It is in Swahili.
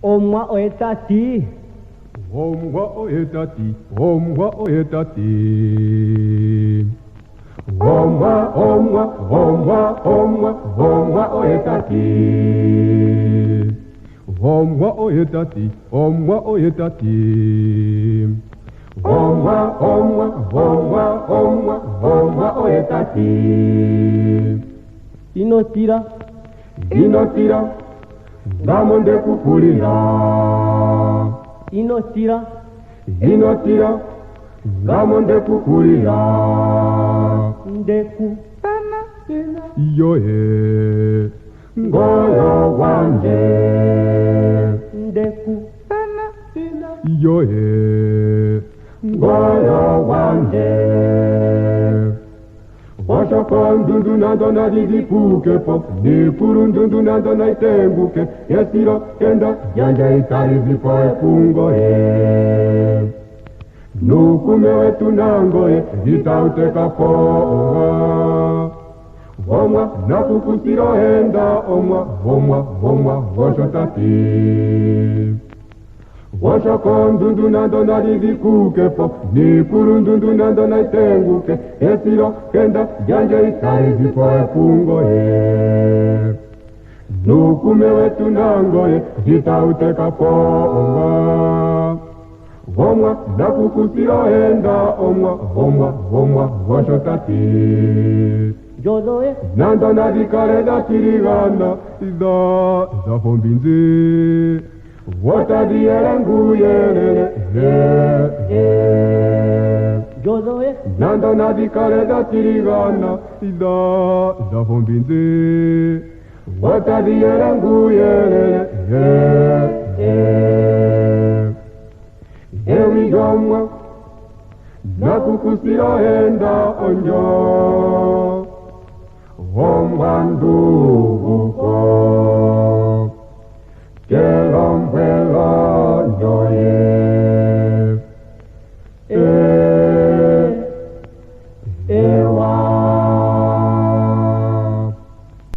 Omwa oetati. Omwa oetati, omwa oetati. Omwa, omwa, omwa, omwa, omwa oetati. Omwa oetati, omwa oetati. Omwa, omwa, omwa, omwa, omwa oetati. Inotira. Inotira, ngamonde kukulira. Inotira. Inotira, ngamonde kukulira. Ndeku. Yohe, ngoyo wanje. Ndeku. Yohe, ngoyo wanje. Washaka ndundu nando na lipuke po, nipuru ndundu nando na itenguke. Yesira kenda yanja itari zipo efungoe. Nukume wetu nangoe, itauteka poa. Omwa na kukusiro henda, omwa, omwa, omwa, woshotati. Washaka ndundu nando na likuke po, nipuru ndundu nando na itenguke. Esiro kenda janja itari zipo efungoe. Nukume wetu nangoe, itauteka poa. Omwa na kukusiro henda, omwa, omwa, omwa, woshotati. Jodoe. Nando na dikare da tirigana, da fombinzi. Wata diere nguyere, Jodoe. Nando na dikare da tirigana, da fombinzi. Wata diere nguyere, ewi yomwa, na kukusiro henda onjo. Omwa ndugu ko.